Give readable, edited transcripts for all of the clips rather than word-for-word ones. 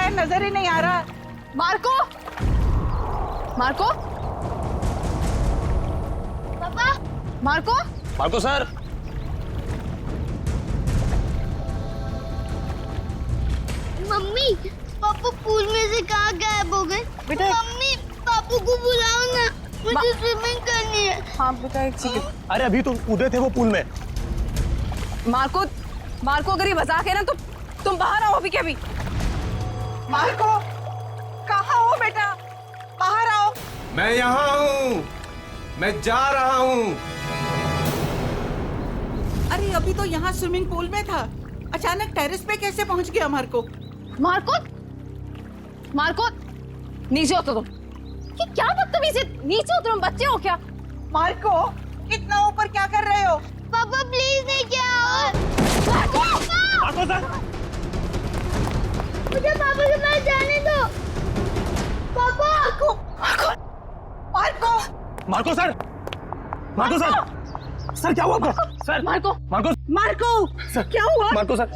है, नजर ही नहीं आ रहा। मार्को, मार्को, पापा, मार्को, मार्को सर। मम्मी, पापा पूल में से कहाँ गायब हो गए? बेटा, मम्मी, पापू को बुलाओ ना, मुझे स्विमिंग करनी है। हाँ बेटा, एक सेकंड। अरे अभी तो कूदे थे वो पूल में। मार्को, मार्को अगर ये मजाक है ना तो तुम बाहर आओ अभी के अभी। मार्को, कहाँ हो बेटा? बाहर आओ। मैं यहाँ हूँ, मैं जा रहा हूँ। अरे अभी तो यहाँ स्विमिंग पूल में था, अचानक टेरेस पे कैसे पहुँच गया मार्को? मार्को, मार्को, नीचे उतरो तुम। कि क्या बदतमीजी, नीचे उतरो, बच्चे हो क्या? मार्को, इतना ऊपर क्या कर रहे हो? पापा प्लीज नहीं क्या? Marco, Marco sir. मुझे पापा के पास जाने दो। पापा, Marco, Marco, Marco sir. Marco sir. Sir क्या हुआ आपको? Sir Marco, Marco Marco, sir क्या हुआ? Marco sir.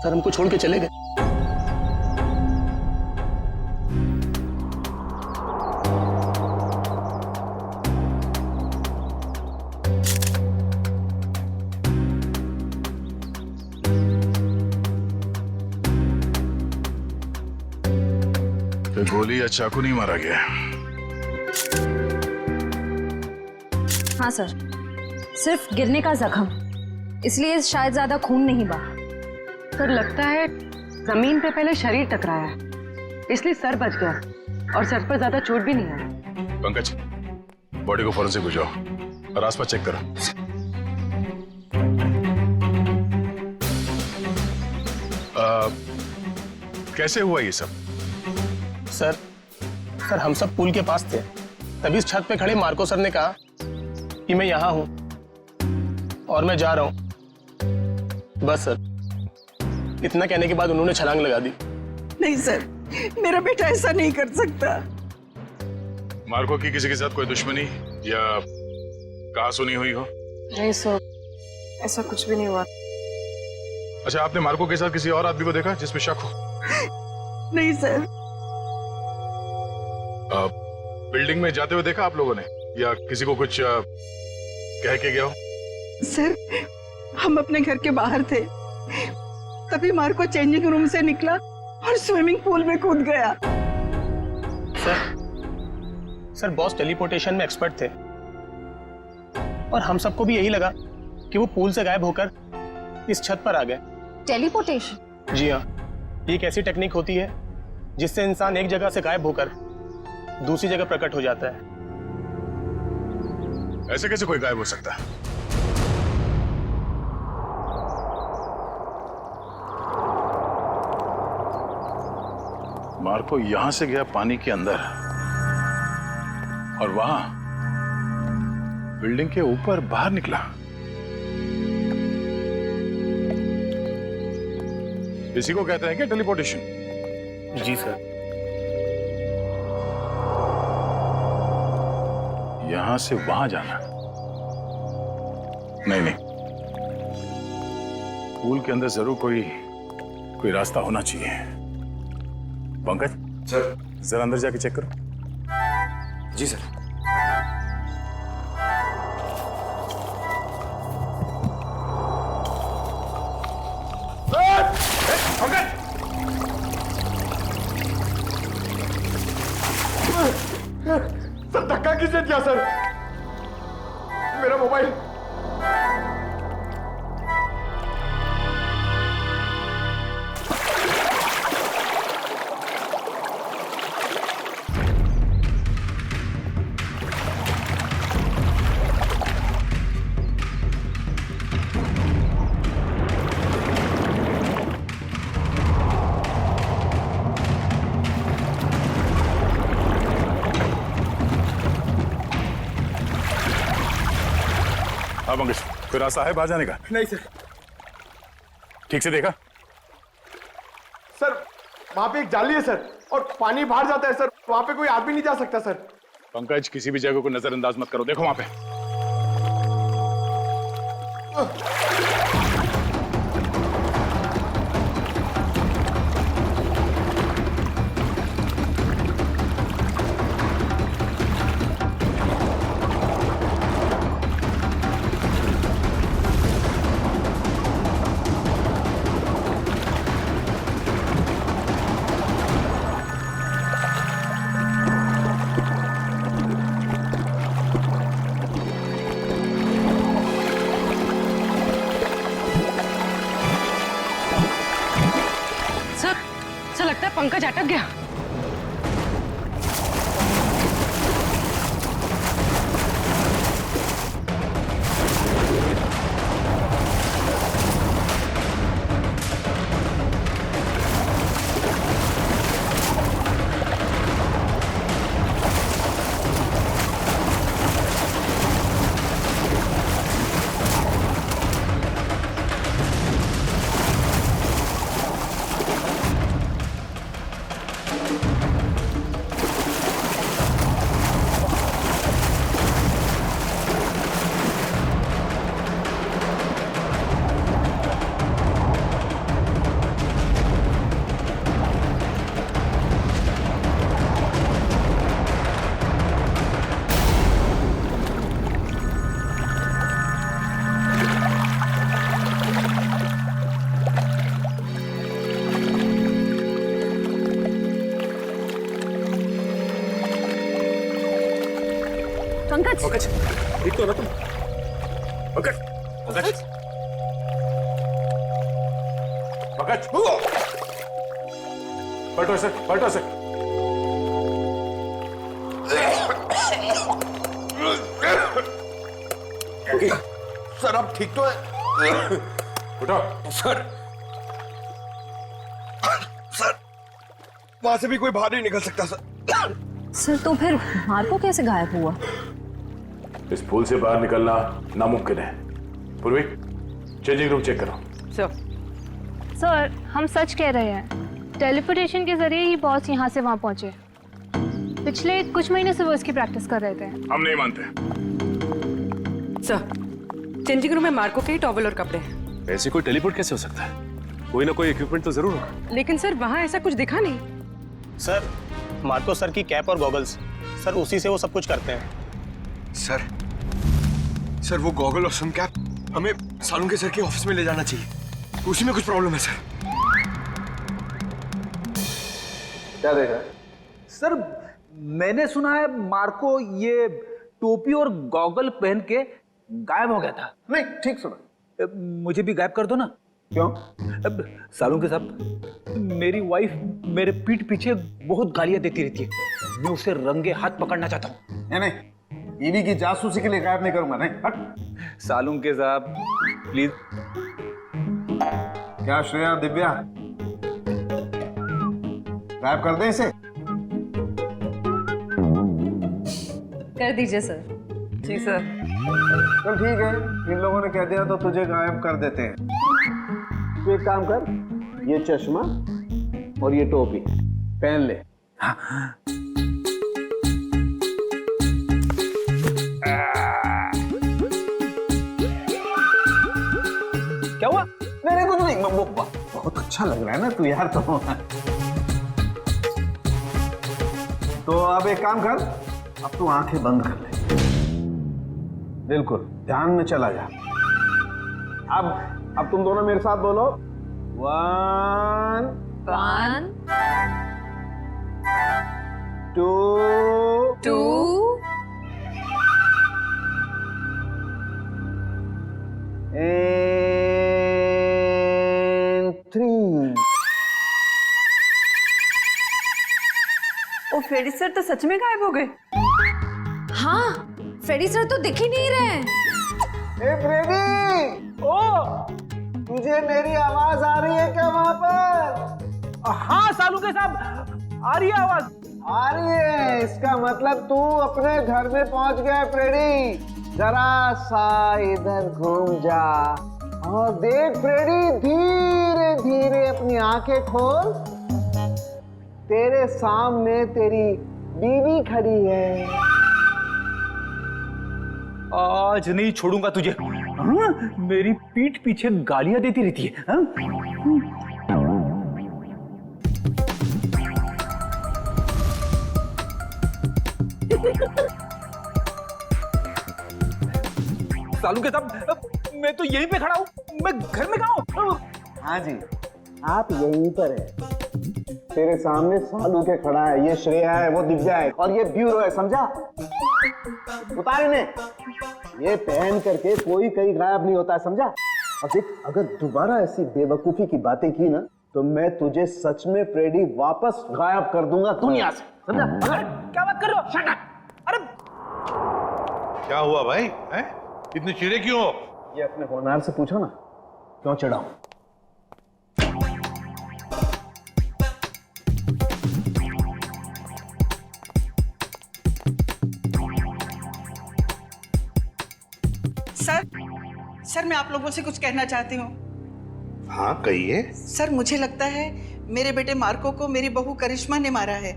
सर हमको छोड़ के चले गए। तो गोली या चाकू नहीं मारा गया? हाँ सर, सिर्फ गिरने का जख्म, इसलिए शायद ज्यादा खून नहीं बहा। सर लगता है जमीन पे पहले शरीर टकराया है, इसलिए सर बच गया और सर पर ज्यादा चोट भी नहीं आई। पंकज, बॉडी को फॉरेंसिक भिजवाओ और आसपास चेक करो। कैसे हुआ ये सब? सर हम सब पूल के पास थे, तभी इस छत पे खड़े मार्को सर ने कहा कि मैं यहाँ हूँ और मैं जा रहा हूँ। बस सर, इतना कहने के बाद उन्होंने छलांग लगा दी। नहीं सर, मेरा बेटा ऐसा नहीं कर सकता। मार्को की किसी के साथ कोई दुश्मनी या कहा सुनी हुई हो? नहीं सर, ऐसा कुछ भी नहीं हुआ। अच्छा, आपने मार्को के साथ किसी और आदमी को देखा जिस पे शक हो? नहीं सर। बिल्डिंग में जाते हुए देखा आप लोगों ने, या किसी को कुछ कह के गया हो? सर, हम अपने घर के बाहर थे, तभी मार्को चेंजिंग रूम से निकला और स्विमिंग पूल में कूद गया। सर बॉस टेलीपोर्टेशन में एक्सपर्ट थे और हम सबको भी यही लगा कि वो पूल से गायब होकर इस छत पर आ गए। टेलीपोर्टेशन? जी हाँ, ये एक ऐसी टेक्निक होती है जिससे इंसान एक जगह से गायब होकर दूसरी जगह प्रकट हो जाता है। ऐसे कैसे कोई गायब हो सकता है? मार्को यहां से गया पानी के अंदर और वहां बिल्डिंग के ऊपर बाहर निकला। इसी को कहते हैं क्या टेलीपोर्टेशन? जी सर। यहां से वहां जाना? नहीं, पूल के अंदर जरूर कोई रास्ता होना चाहिए। पंकज सर। जरा अंदर जाके चेक करो। जी सर। सर धक्का किसने दिया सर? मेरा मोबाइल। हाँ पंकज, कोई रास्ता है बाहर जाने का? नहीं सर। ठीक से देखा? सर वहां पे एक जाली है सर, और पानी बाहर जाता है सर, वहां पे कोई आदमी नहीं जा सकता सर। पंकज, किसी भी जगह को नजरअंदाज मत करो, देखो वहां पे। पंकज अटक गया। पंकज, पंकज ठीक तो ना तुम? पंकज पंकज पंकज पलटो सर, पलटो सर। सर आप ठीक तो है? उठो सर। सर वहां से भी कोई बाहर नहीं निकल सकता सर। सर तो फिर मार्को कैसे गायब हुआ? इस पुल से बाहर निकलना नामुमकिन है। पूर्वी, चेंजिंग रूम चेक करो। सर हम सच कह रहे हैं, टेलीपोर्टेशन के जरिए ही बॉस यहाँ से वहाँ पहुँचे। पिछले कुछ महीने से वो इसकी प्रैक्टिस कर रहे थे। हम नहीं मानते। सर चेंजिंग रूम में मार्को के ही टॉवल और कपड़े हैं। ऐसे कोई टेलीपोर्ट कैसे हो सकता है? कोई ना कोई इक्विपमेंट तो जरूर होगा। लेकिन सर वहाँ ऐसा कुछ दिखा नहीं। सर मार्को सर की कैप और गॉगल्स, सर उसी से वो सब कुछ करते हैं। सर वो गॉगल और सन कैप हमें सालुंके सर के ऑफिस में ले जाना चाहिए। उसी में कुछ प्रॉब्लम है सर। क्या देख रहा है? सर मैंने सुना है मार्को ये टोपी और गॉगल पहन के गायब हो गया था। नहीं ठीक सुना। मुझे भी गायब कर दो ना। क्यों? अब सालुंके साहब, मेरी वाइफ मेरे पीठ पीछे बहुत गालियां देती रहती है। मैं उसे रंगे हाथ पकड़ना चाहता हूँ। नहीं, बीवी की जासूसी के लिए गायब नहीं करूंगा। नहीं हट। सालुंके साहब प्लीज। क्या श्रेया दिव्या, गायब कर दें इसे? कर दीजिए सर। जी सर। चल ठीक है, इन लोगों ने कह दिया तो तुझे गायब कर देते हैं। तू एक काम कर, ये चश्मा और ये टोपी पहन ले। क्या हुआ? नहीं कुछ नहीं, बहुत अच्छा लग रहा है ना तू यार। तो अब एक काम कर, अब तू आंखें बंद कर ले। बिल्कुल ध्यान में चला जा। अब तुम दोनों मेरे साथ बोलो। 1 2 and 3। ओ फ्रेडी सर तो सच में गायब हो गए। हाँ, फ्रेडी सर तो दिख ही नहीं रहे। ए फ्रेडी, ओ तुझे मेरी आवाज आ रही है क्या वहां पर? हाँ सालुंके साहब, आ रही है आवाज। आ रही है, इसका मतलब तू अपने घर में पहुंच गया फ्रेडी। जरा सा इधर घूम जा और देख फ्रेडी, धीरे धीरे अपनी आंखें खोल। तेरे सामने तेरी बीवी खड़ी है। आज नहीं छोड़ूंगा तुझे। हाँ? मेरी पीठ पीछे गालियां देती रहती है। हाँ? सालुंके साहब, मैं तो यहीं पे खड़ा हूँ। मैं घर में कहाँ हूँ? हाँ जी, आप यहीं पर है। तेरे सामने सालुंके खड़ा है। ये श्रेया है, वो दिव्या है और ये ब्यूरो है, समझा? उतार इन्हें। ये पहन करके कोई कहीं गायब नहीं होता है, समझा? और देख, अगर दोबारा ऐसी बेवकूफी की बातें की ना तो मैं तुझे सच में फ्रेडी वापस गायब कर दूंगा दुनिया से, समझा? क्या बात कर रहे हो? Shut up! अरे क्या हुआ भाई? हैं? इतने चिड़े क्यों हो? ये अपने होनहार से पूछो ना, क्यों चिढ़ा हूं? सर मैं आप लोगों से कुछ कहना चाहती हूँ। हाँ कहिए। सर मुझे लगता है मेरे बेटे मार्को को मेरी बहू करिश्मा ने मारा है।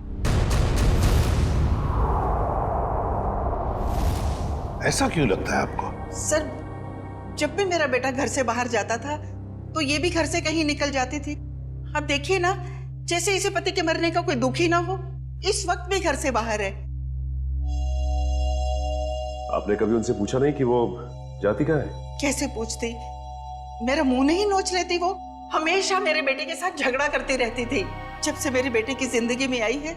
ऐसा क्यों लगता है आपको? सर जब भी मेरा बेटा घर से बाहर जाता था तो ये भी घर से कहीं निकल जाती थी। अब देखिए ना, जैसे इसे पति के मरने का कोई दुख ही ना हो, इस वक्त भी घर से बाहर है। आपने कभी उनसे पूछा नहीं कि वो जाती कहाँ है? कैसे पूछती, मेरा मुंह नहीं नोच लेती। वो हमेशा मेरे बेटे के साथ झगड़ा करती रहती थी। जब से मेरी बेटे की जिंदगी में आई है,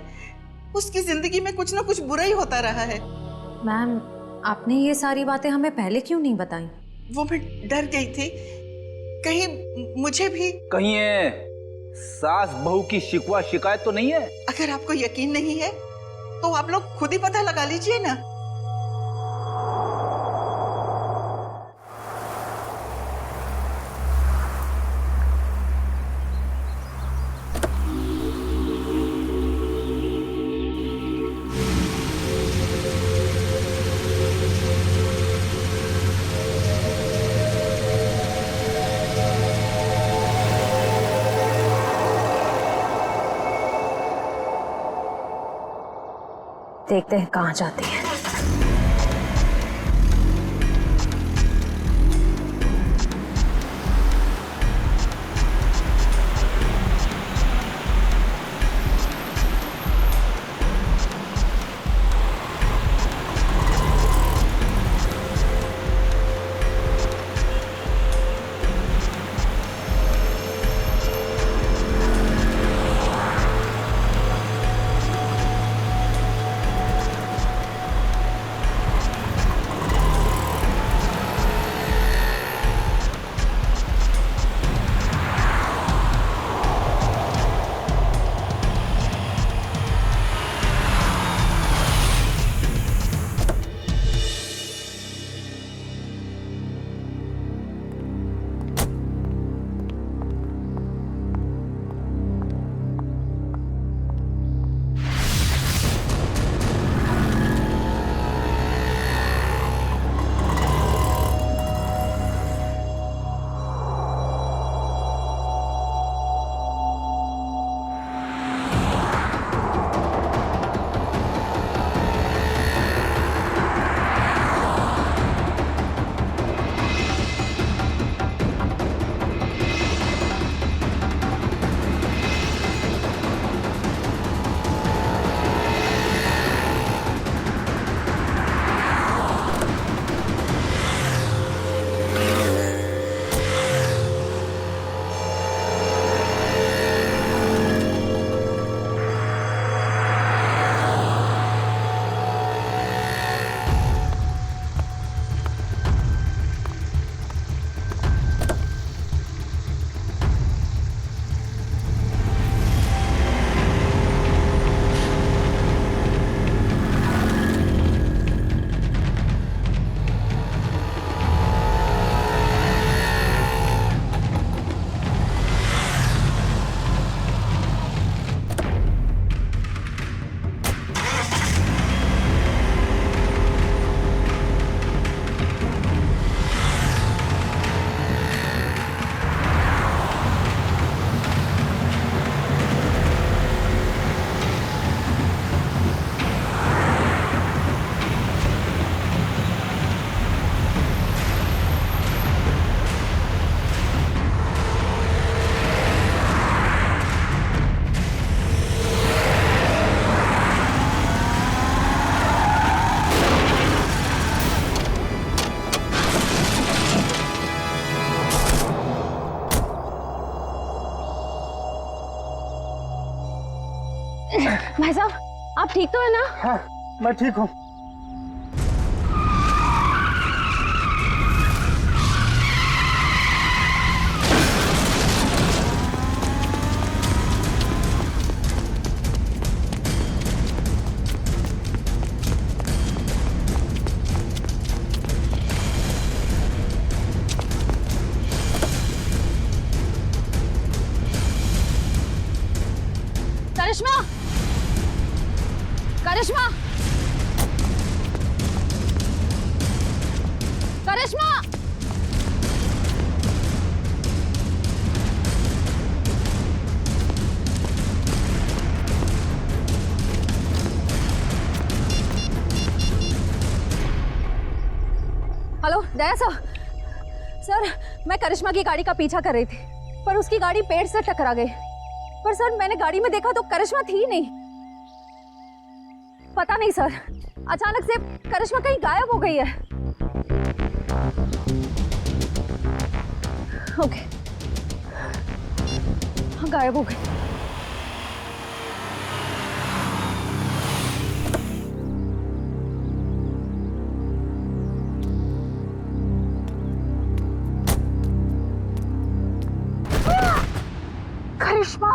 उसकी जिंदगी में कुछ ना कुछ बुरा ही होता रहा है। मैम, आपने ये सारी बातें हमें पहले क्यों नहीं बताई? वो मैं डर गई थी, कहीं मुझे भी कहीं सास बहू की शिकवा शिकायत तो नहीं है? अगर आपको यकीन नहीं है तो आप लोग खुद ही पता लगा लीजिए ना। देखते हैं कहाँ जाती है। भाई साहब, आप ठीक तो है ना? हाँ, मैं ठीक हूँ। करिश्मा, करिश्मा, करिश्मा। हेलो दया सर, मैं करिश्मा की गाड़ी का पीछा कर रही थी, पर उसकी गाड़ी पेड़ से टकरा गई। पर सर मैंने गाड़ी में देखा तो करिश्मा थी नहीं। पता नहीं सर, अचानक से करिश्मा कहीं गायब हो गई है। ओके, हाँ गायब हो गई। करिश्मा,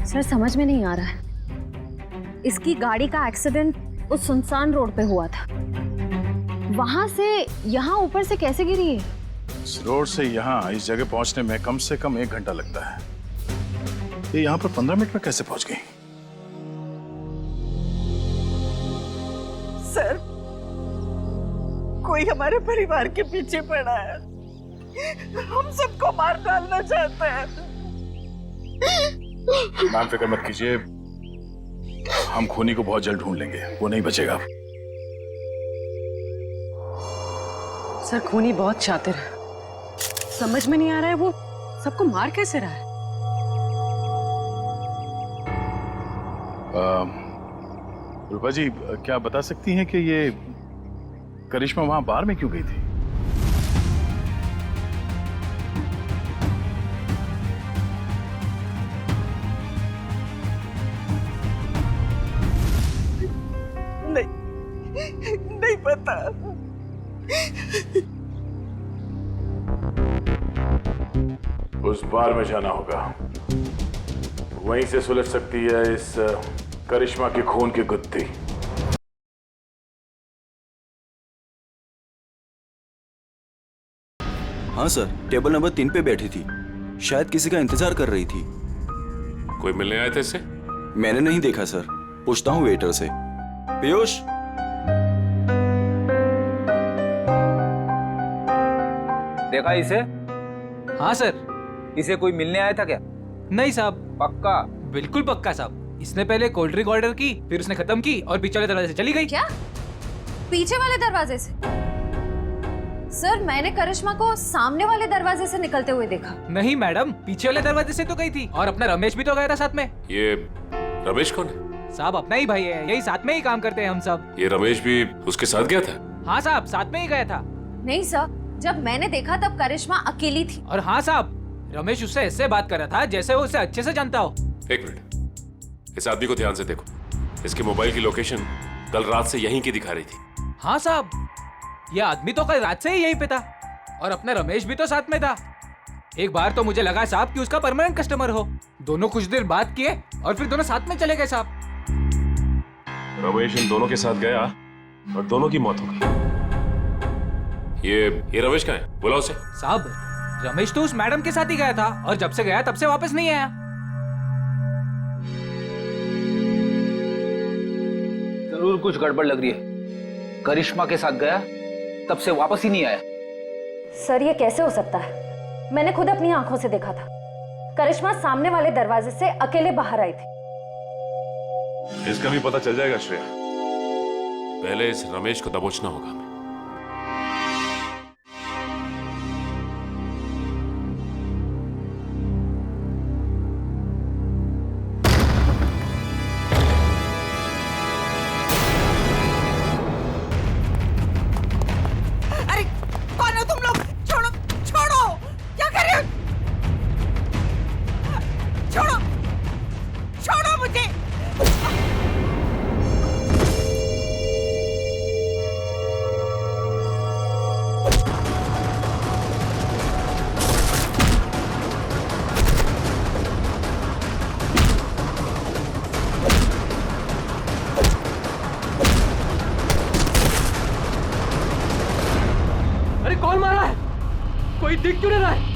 सर समझ में नहीं आ रहा है। इसकी गाड़ी का एक्सीडेंट उस सुनसान रोड पे हुआ था, वहां से यहाँ ऊपर से कैसे गिरी है? इस रोड से यहाँ इस जगह पहुंचने में कम से कम 1 घंटा लगता है। ये यहाँ पर 15 मिनट में कैसे पहुंच गई? सर, कोई हमारे परिवार के पीछे पड़ा है, हम सबको मार डालना चाहता है। मैम फिक्र मत कीजिए, हम खूनी को बहुत जल्द ढूंढ लेंगे, वो नहीं बचेगा। सर खूनी बहुत शातिर है, समझ में नहीं आ रहा है वो सबको मार कैसे रहा है। रूपा जी, क्या बता सकती हैं कि ये करिश्मा वहां बार में क्यों गई थी? नहीं पता। उस बार में जाना होगा, वहीं से सुलझ सकती है इस करिश्मा के खून की गुत्थी। हाँ सर, टेबल नंबर 3 पे बैठी थी, शायद किसी का इंतजार कर रही थी। कोई मिलने आए थे इससे? मैंने नहीं देखा सर, पूछता हूँ वेटर से। पीयूष, देखा इसे? हाँ सर, इसे कोई मिलने आया था क्या? नहीं साहब। पक्का? बिल्कुल पक्का साहब। इसने पहले कोल्ड ड्रिंक ऑर्डर की, फिर उसने खत्म की और पीछे वाले दरवाजे से चली गई। क्या? पीछे वाले दरवाजे से? सर मैंने करिश्मा को सामने वाले दरवाजे से निकलते हुए देखा। नहीं मैडम, पीछे वाले दरवाजे से तो गई थी, और अपना रमेश भी तो गया था साथ में। ये रमेश कौन है? साहब अपना ही भाई है, यही साथ में ही काम करते हैं हम सब। ये रमेश भी उसके साथ गया था? हाँ साहब, साथ में ही गया था। नहीं सर, जब मैंने देखा तब करिश्मा अकेली थी। और हाँ साहब, रमेश उससे ऐसे बात कर रहा था जैसे वो उसे अच्छे से जानता हो। 1 मिनट, इस आदमी को ध्यान से देखो। इसके मोबाइल की लोकेशन कल रात से यहीं की दिखा रही थी। हाँ साहब, ये आदमी तो कल रात से ही यहीं पे था, और अपना रमेश भी तो साथ में था। एक बार तो मुझे लगा साहब कि उसका परमानेंट कस्टमर हो। दोनों कुछ देर बात किए और फिर दोनों साथ में चले गए साहब। रमेश इन दोनों के साथ गया और दोनों की मौत हो गई। ये रमेश कहाँ है? बुलाओ उसे। साहब रमेश तो उस मैडम के साथ ही गया था, और जब से गया तब से वापस नहीं आया। जरूर कुछ गड़बड़ लग रही है। करिश्मा के साथ गया, तब से वापस ही नहीं आया। सर ये कैसे हो सकता है? मैंने खुद अपनी आंखों से देखा था, करिश्मा सामने वाले दरवाजे से अकेले बाहर आई थी। इसका भी पता चल जाएगा श्रेया। पहले इस रमेश को दबोचना होगा हमें। अरे कौन हो तुम लोग? छोड़ो छोड़ो, क्या कर रहे हो? छोड़ो छोड़ो मुझे। अरे कौन मारा है? कोई दिख क्यों नहीं रहा है?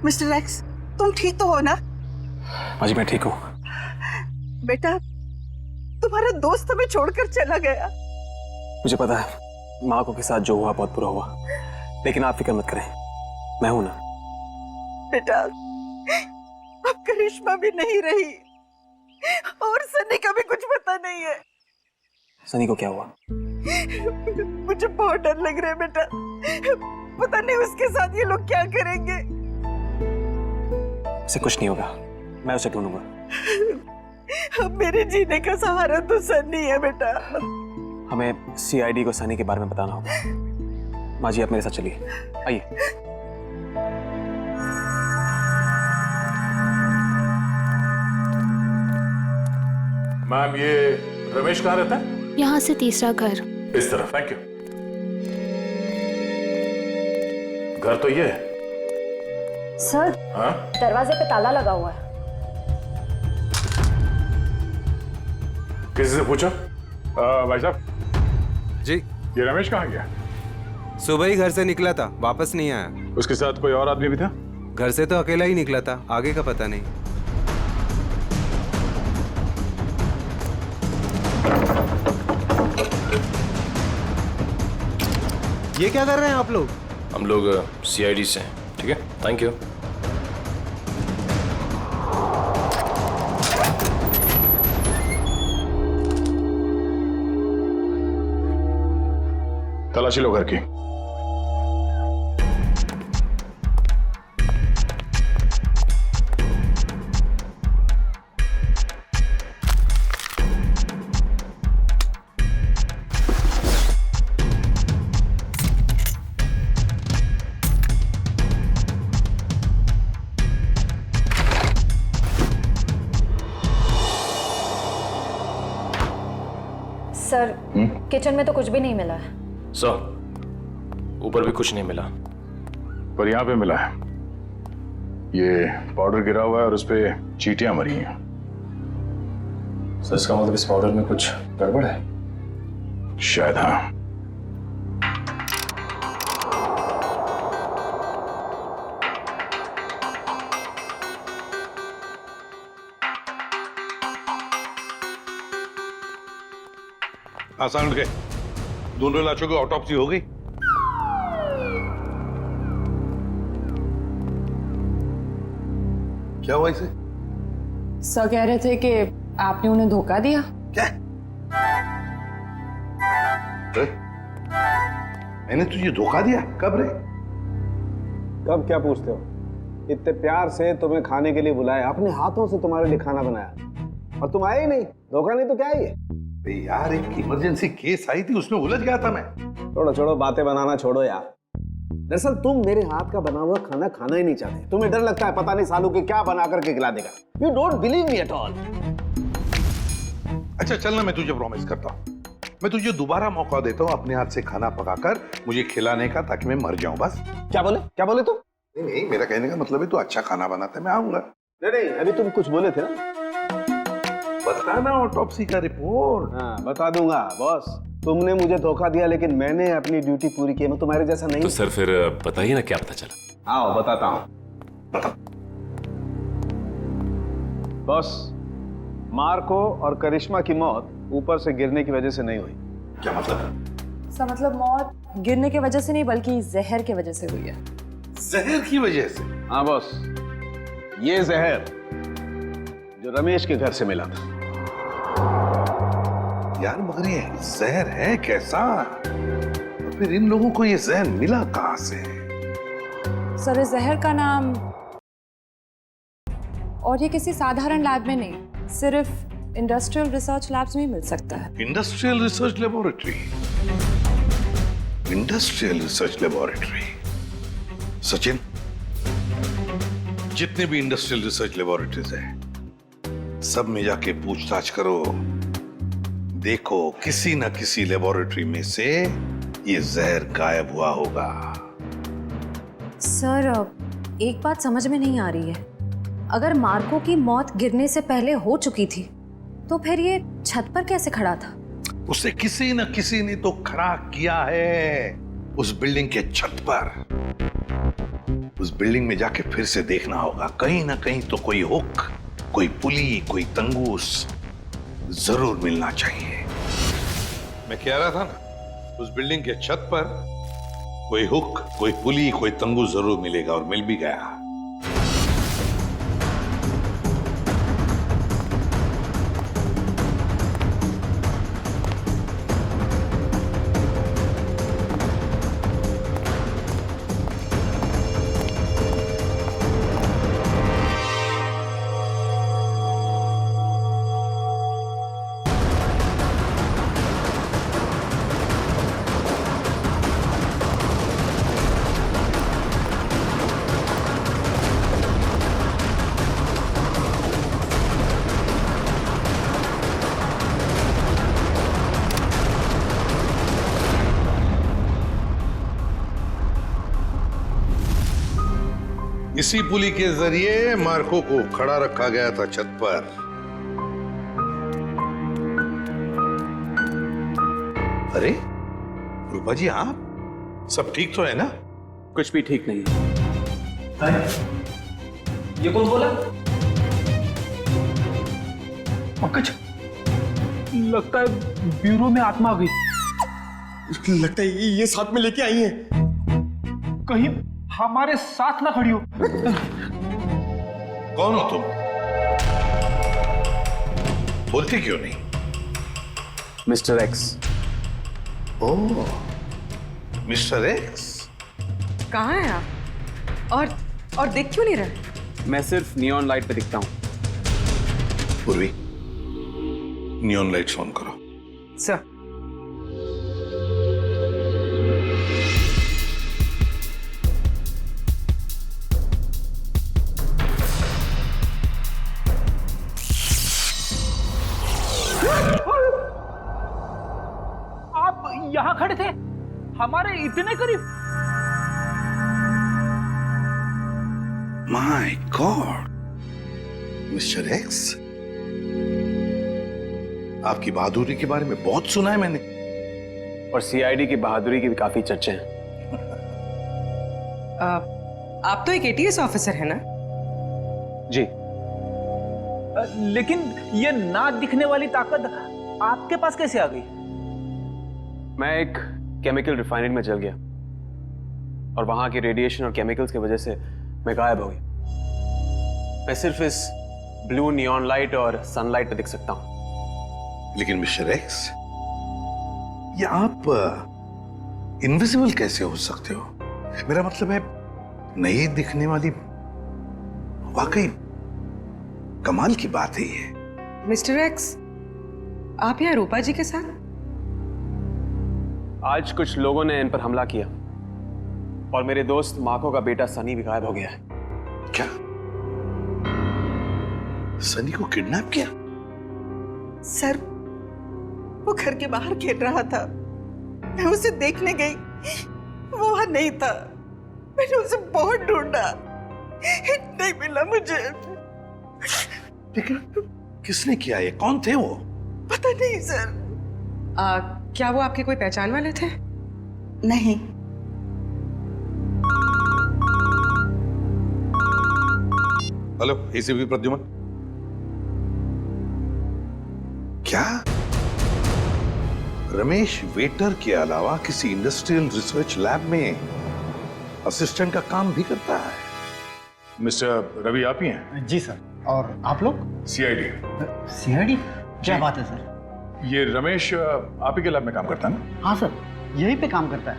मिस्टर एक्स, तुम ठीक तो हो ना? माँ जी मैं ठीक हूँ। बेटा, तुम्हारा दोस्त हमें छोड़कर चला गया। मुझे पता है माँ को के साथ जो हुआ बहुत बुरा हुआ, लेकिन आप फिक्र मत करें, मैं हूं ना। बेटा, अब करिश्मा भी नहीं रही और सनी का भी कुछ पता नहीं है। सनी को क्या हुआ? मुझे बहुत डर लग रहा है बेटा, पता नहीं उसके साथ ये लोग क्या करेंगे। उसे कुछ नहीं होगा, मैं उसे ढूंढूंगा। अब मेरे जीने का सहारा तो सनी है बेटा। हमें सीआईडी को सनी के बारे में बताना होगा। माँ जी आप मेरे साथ चलिए, आइए। मैम ये रमेश कहाँ रहता है? यहाँ से तीसरा घर। इस तरफ, थैंक यू। घर तो ये है। सर, हाँ? दरवाजे पे ताला लगा हुआ है। किसी से पूछा? भाई साहब जी, ये रमेश कहाँ गया? सुबह ही घर से निकला था, वापस नहीं आया। उसके साथ कोई और आदमी भी था? घर से तो अकेला ही निकला था, आगे का पता नहीं। ये क्या कर रहे हैं आप लोग? हम लोग सीआईडी से हैं, ठीक है, थैंक यू। तलाशी लो घर की। सर, किचन में तो कुछ भी नहीं मिला है। सर, ऊपर भी कुछ नहीं मिला, पर यहाँ पे मिला है। ये पाउडर गिरा हुआ है और उस पे चींटियां मरी हैं। सर इसका मतलब इस पाउडर में कुछ गड़बड़ है? शायद हाँ। आसान उठ गए। दोनों लाशों की ऑटोप्सी हो गई। क्या हुआ इसे? सर कह रहे थे कि आपने उन्हें धोखा दिया। क्या? मैंने तुझे धोखा दिया कब रे? कब क्या पूछते हो? इतने प्यार से तुम्हें खाने के लिए बुलाया, अपने हाथों से तुम्हारे लिए खाना बनाया और तुम आए ही नहीं। धोखा नहीं तो क्या है ये? यार एक इमरजेंसी केस आई थी, उसमें उलझ गया था मैं। छोड़ो छोड़ो, बातें बनाना छोड़ो यार। दरअसल तुम मेरे हाथ का बना हुआ खाना खाना ही नहीं चाहते। तुम्हें डर लगता है पता नहीं सालू के क्या बना करके खिला देगा। You don't believe me at all. अच्छा चल ना, मैं तुझे प्रॉमिस करता हूँ, मैं तुझे दोबारा मौका देता हूँ अपने हाथ से खाना पकाकर मुझे खिलाने का, ताकि मैं मर जाऊं बस। क्या बोले तुम? नहीं, मेरा कहने का मतलब है तू अच्छा खाना बनाता है, मैं आऊंगा। नहीं, अभी तुम कुछ बोले थे ना। बताना ऑटोप्सी का रिपोर्ट। हाँ बता दूंगा बॉस। तुमने मुझे धोखा दिया लेकिन मैंने अपनी ड्यूटी पूरी की। मैं तुम्हारे जैसा नहीं। तो सर फिर बताइए ना क्या पता चला। आओ बताता हूँ। बॉस, मार्को और करिश्मा की मौत ऊपर से गिरने की वजह से नहीं हुई। क्या मतलब? इसका मतलब मौत गिरने की वजह से नहीं बल्कि जहर की वजह से हुई है। जहर की वजह से? हाँ बॉस, ये जहर जो रमेश के घर से मिला था। यार मगर ये जहर है कैसा? तो फिर इन लोगों को ये जहर मिला कहां से? सर इस जहर का नाम, और ये किसी साधारण लैब में नहीं, सिर्फ इंडस्ट्रियल रिसर्च लैब्स में ही मिल सकता है। Industrial research laboratory? Industrial research laboratory? Sachin, जितने भी इंडस्ट्रियल रिसर्च लेबोरेटरीज हैं, सब में जाके पूछताछ करो। देखो किसी न किसी लेबोरेटरी में से ये जहर गायब हुआ होगा। सर एक बात समझ में नहीं आ रही है। अगर मार्को की मौत गिरने से पहले हो चुकी थी तो फिर ये छत पर कैसे खड़ा था? उसे किसी न किसी ने तो खड़ा किया है उस बिल्डिंग के छत पर। उस बिल्डिंग में जाके फिर से देखना होगा, कहीं ना कहीं तो कोई हुक, कोई पुली, कोई तंगूस जरूर मिलना चाहिए। मैं कह रहा था ना, उस बिल्डिंग के छत पर कोई हुक, कोई पुली, कोई तंगूस जरूर मिलेगा, और मिल भी गया। इसी पुली के जरिए मार्को को खड़ा रखा गया था छत पर। अरे रूपा जी, आप सब ठीक तो है ना? कुछ भी ठीक नहीं है। ये कौन बोला? पंकज, लगता है ब्यूरो में आत्मा आ गई। लगता है ये साथ में लेके आई हैं। कहीं हमारे साथ ना खड़ी हो। कौन हो तुम? बोलते क्यों नहीं? Mister X. Oh, mister X. कहाँ हैं आप? और देख क्यों नहीं रहे? मैं सिर्फ नियॉन लाइट पे दिखता हूँ। पूर्वी, नियॉन लाइट्स ऑन करो। सर। आप यहां खड़े थे, हमारे इतने करीब। माय गॉड, मिस्टर एक्स, आपकी बहादुरी के बारे में बहुत सुना है मैंने। और सीआईडी की बहादुरी की भी काफी चर्चे हैं। आप तो एक एटीएस ऑफिसर है ना? जी। लेकिन ये ना दिखने वाली ताकत आपके पास कैसे आ गई? मैं एक केमिकल रिफाइनरी में जल गया और वहां के रेडिएशन और केमिकल्स की वजह से मैं गायब हो गई। मैं सिर्फ इस ब्लू नियॉन लाइट और सनलाइट पे दिख सकता हूं। लेकिन मिस्टर एक्स, ये आप इनविजिबल कैसे हो सकते हो? मेरा मतलब है, नहीं दिखने वाली वाकई कमाल की बात है ये। मिस्टर एक्स, आप यहाँ रूपा जी के साथ? आज कुछ लोगों ने इन पर हमला किया और मेरे दोस्त मार्को का बेटा सनी भी गायब हो गया है। क्या? सनी को किडनैप किया? सर, वो घर के बाहर खेल रहा था, मैं उसे देखने गई, वो वहां नहीं था। मैंने उसे बहुत ढूंढा, नहीं मिला मुझे। लेकिन किसने किया ये? कौन थे वो? पता नहीं सर। क्या वो आपके कोई पहचान वाले थे? नहीं। Hello, ACP Pradyuman. क्या रमेश वेटर के अलावा किसी इंडस्ट्रियल रिसर्च लैब में असिस्टेंट का काम भी करता है? मिस्टर रवि आप ही हैं? जी सर। और आप लोग? सीआईडी। सीआईडी? क्या बात है सर? ये रमेश आप ही के लैब में काम करता है ना? हाँ सर, यहीं पे काम करता है,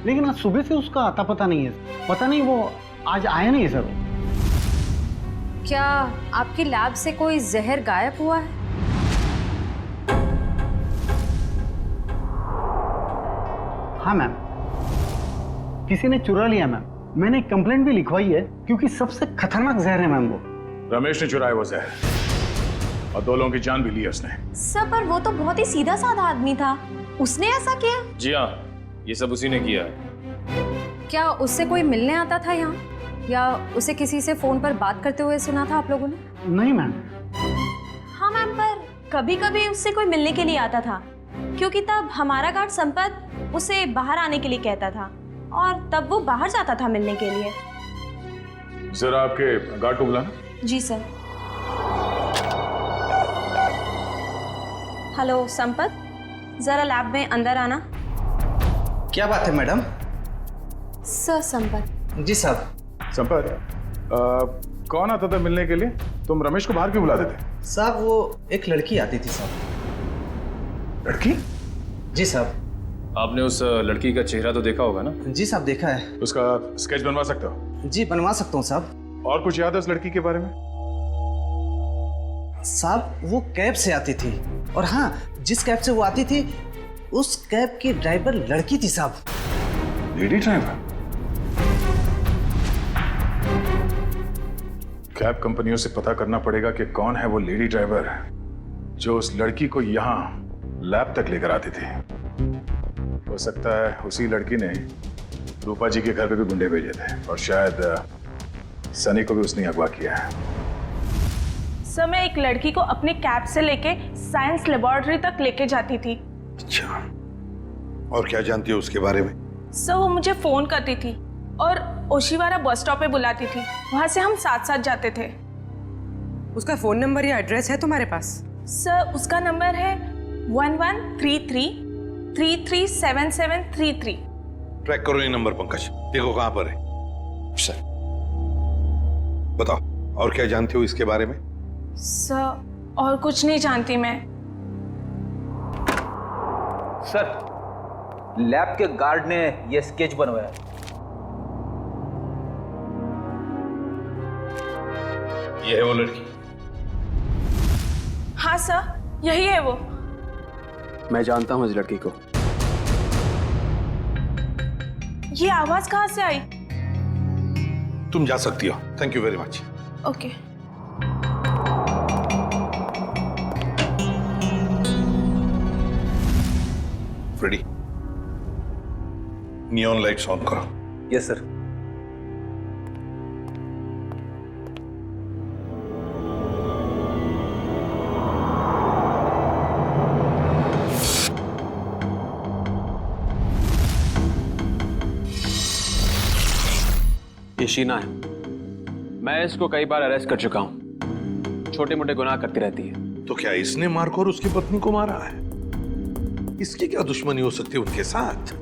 लेकिन आज सुबह से उसका आता पता नहीं है। पता नहीं वो आज आया नहीं सर। क्या आपकी लैब से कोई जहर गायब हुआ है? हाँ मैम, किसी ने चुरा लिया मैम। मैंने कंप्लेंट भी लिखवाई है, क्योंकि सबसे खतरनाक जहर है मैम वो। रमेश ने चुराया वो जहर और 2 लोगों की जान भी ली है उसने। सर, पर वो तो बहुत ही सीधा साधा आदमी था, उसने ऐसा किया? जी हाँ, ये सब उसी ने किया है। क्या उससे कोई मिलने आता था यहाँ, या उसे किसी से फोन पर बात करते हुए सुना था आप लोगों ने? नहीं मैम। हाँ मैम, पर कभी कभी उससे कोई मिलने के लिए आता था, क्योंकि तब हमारा गार्ड संपत उसे बाहर आने के लिए कहता था, और तब वो बाहर जाता था मिलने के लिए। जरा आपके गार्ड को बुलाना। जी सर। हेलो संपत, जरा लैब में अंदर आना। क्या बात है मैडम? सर संपत। जी साहब। संपत, कौन आता था मिलने के लिए? तुम रमेश को बाहर क्यों बुलाते थे? साहब, वो एक लड़की आती थी साहब। लड़की? जी साहब। आपने उस लड़की का चेहरा तो देखा होगा ना? जी साहब, देखा है। उसका स्केच बनवा सकते हो? जी बनवा सकता हूँ साहब। और कुछ याद है उस लड़की के बारे में? साहब, वो कैब से आती थी, और हाँ, जिस कैब से वो आती थी उस कैब की ड्राइवर लड़की थी साहब। Lady driver? कैब कंपनियों से पता करना पड़ेगा कि कौन है वो लेडी ड्राइवर जो उस लड़की को यहाँ लैब तक लेकर आती थी। हो सकता है उसी लड़की ने रूपा जी के घर पे भी गुंडे भेजे थे, और शायद सनी को भी उसने अगवा किया है। सर, मैं एक लड़की को अपने कैब से लेके साइंस लेबोरेटरी तक लेके जाती थी। अच्छा, और क्या जानती हो उसके बारे में? सर, वो मुझे फोन करती थी और ओशिवारा बस स्टॉप पे बुलाती थी, वहां से हम साथ साथ जाते थे। उसका फोन नंबर या एड्रेस है तुम्हारे पास? सर, उसका नंबर है 1133337733। ट्रैक करो ये नंबर पंकज, देखो कहां पर है। सर बताओ, और क्या जानते हो इसके बारे में? सर, और कुछ नहीं जानती मैं। सर, लैब के गार्ड ने यह स्केच बनवाया। ये है वो लड़की? हाँ सर, यही है वो। मैं जानता हूं इस लड़की को। ये आवाज कहां से आई? तुम जा सकती हो। Thank you very much. Okay. Freddie, neon lights on करो। Yes sir. ये शीना है, मैं इसको कई बार अरेस्ट कर चुका हूं। छोटे मोटे गुनाह करती रहती है। तो क्या इसने मार्को और उसकी पत्नी को मारा है? इसकी क्या दुश्मनी हो सकती है उनके साथ?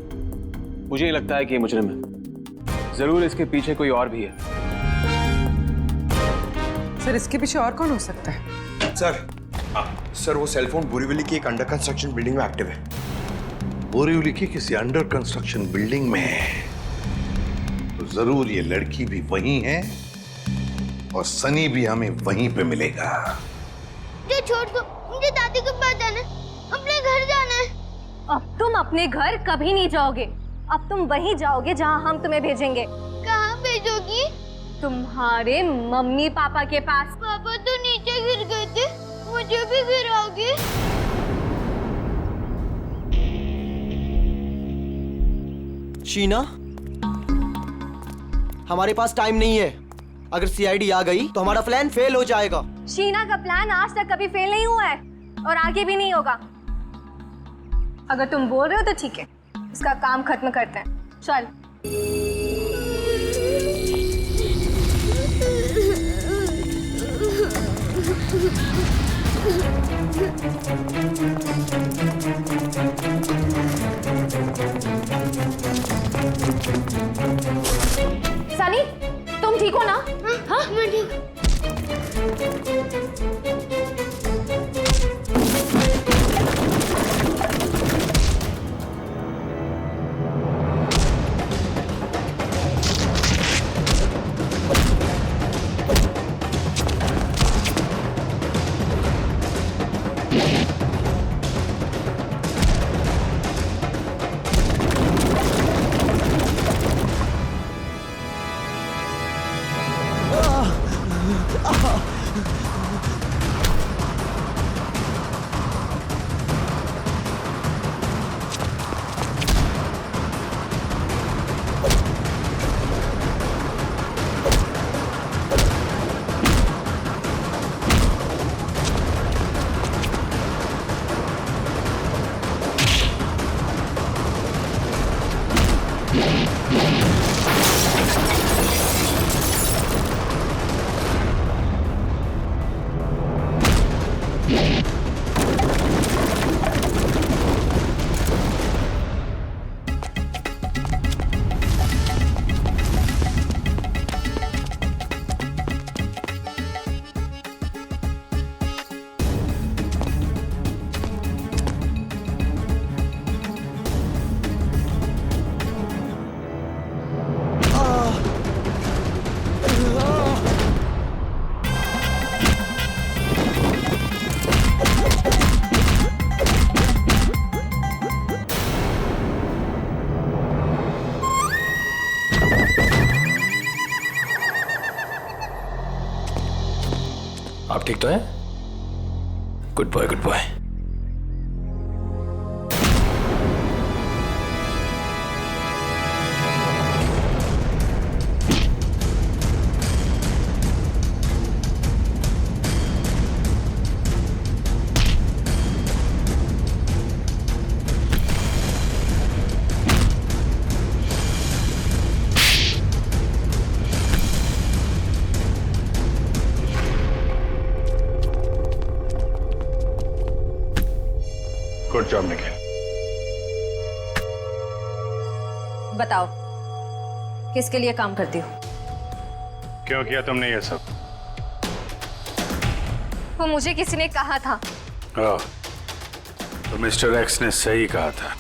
मुझे नहीं लगता है कि ये मुजरिम है। जरूर इसके पीछे कोई और भी है। सर, इसके पीछे और कौन हो सकता है? सर, सर वो सेलफोन बोरीवली की एक अंडर कंस्ट्रक्शन बिल्डिंग में एक्टिव है। बोरीवली की किसी अंडर कंस्ट्रक्शन बिल्डिंग में है तो जरूर ये लड़की भी वहीं है और सनी भी हमें वहीं पे मिलेगा। मुझे छोड़ दो, मुझे दादी के पास जाना है, अपने घर जाना है। अब तुम अपने घर कभी नहीं जाओगे, अब तुम वहीं जाओगे जहां हम तुम्हें भेजेंगे। कहाँ भेजोगी? तुम्हारे मम्मी पापा के पास। पापा तो नीचे गिर गए थे, मुझे भी गिराओगे? शीना, हमारे पास टाइम नहीं है। अगर सीआईडी आ गई तो हमारा प्लान फेल हो जाएगा। शीना का प्लान आज तक कभी फेल नहीं हुआ है और आगे भी नहीं होगा। अगर तुम बोल रहे हो तो ठीक है, इसका काम खत्म करते हैं। चल। सनी, तुम ठीक हो ना? हाँ, मैं ठीक। आप ठीक तो हैं? Good boy, good boy. Good job Nikhil. बताओ, किसके लिए काम करती हो? क्यों किया तुमने ये सब? वो मुझे किसी ने कहा था। तो मिस्टर एक्स ने सही कहा था।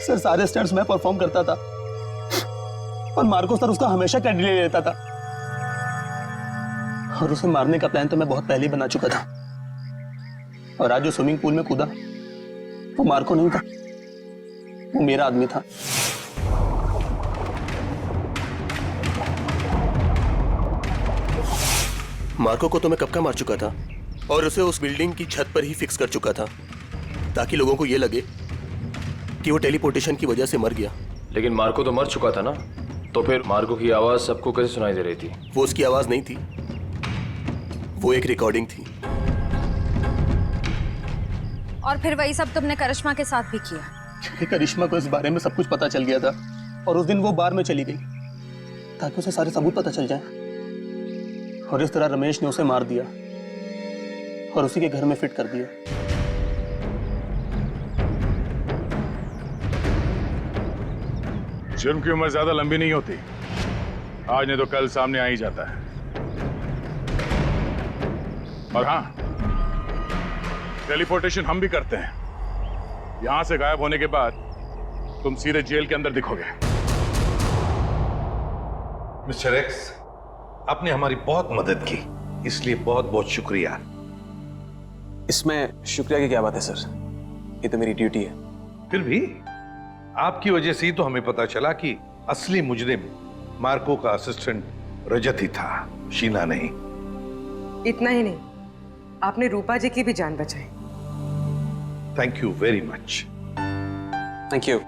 सर सारे स्टंट्स मैं परफॉर्म करता था और मार्को सर उसका हमेशा क्रेडिट ले लेता था। और उसे मारने का प्लान तो मैं बहुत पहले ही बना चुका था। और आज जो स्विमिंग पूल में कूदा वो मार्को नहीं था, वो मेरा आदमी था। मार्को को तो मैं कब का मार चुका था और उसे उस बिल्डिंग की छत पर ही फिक्स कर चुका था ताकि लोगों को यह लगे कि वो टेलीपोर्टेशन की वजह से मर गया। लेकिन मार्को तो मर चुका था ना, तो फिर मार्को की आवाज सबको कैसे सुनाई दे रही थी? वो उसकी आवाज नहीं थी, वो एक रिकॉर्डिंग थी। और फिर वही सब तुमने करिश्मा के साथ भी किया? क्योंकि करिश्मा को इस बारे में सब कुछ पता चल गया था और उस दिन वो बार में चली गई ताकि उसे सारे सबूत पता चल जाए। और इस तरह रमेश ने उसे मार दिया और उसी के घर में फिट कर दिया। जुर्म की उम्र ज्यादा लंबी नहीं होती, आज नहीं तो कल सामने आ ही जाता है। और हाँ, टेलीपोर्टेशन हम भी करते हैं। यहां से गायब होने के बाद तुम सीधे जेल के अंदर दिखोगे। मिस्टर एक्स, आपने हमारी बहुत मदद की, इसलिए बहुत बहुत शुक्रिया। इसमें शुक्रिया की क्या बात है सर, ये तो मेरी ड्यूटी है। फिर भी आपकी वजह से ही तो हमें पता चला कि असली मुजरिम मार्को का असिस्टेंट रजत ही था, शीना नहीं। इतना ही नहीं, आपने रूपा जी की भी जान बचाई। Thank you very much. Thank you.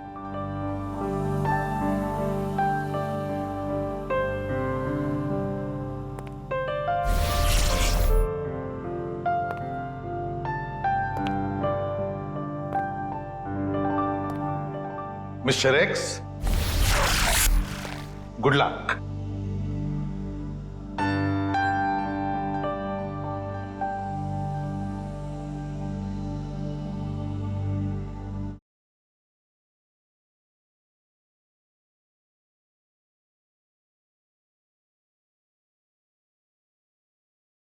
Mister x, good luck.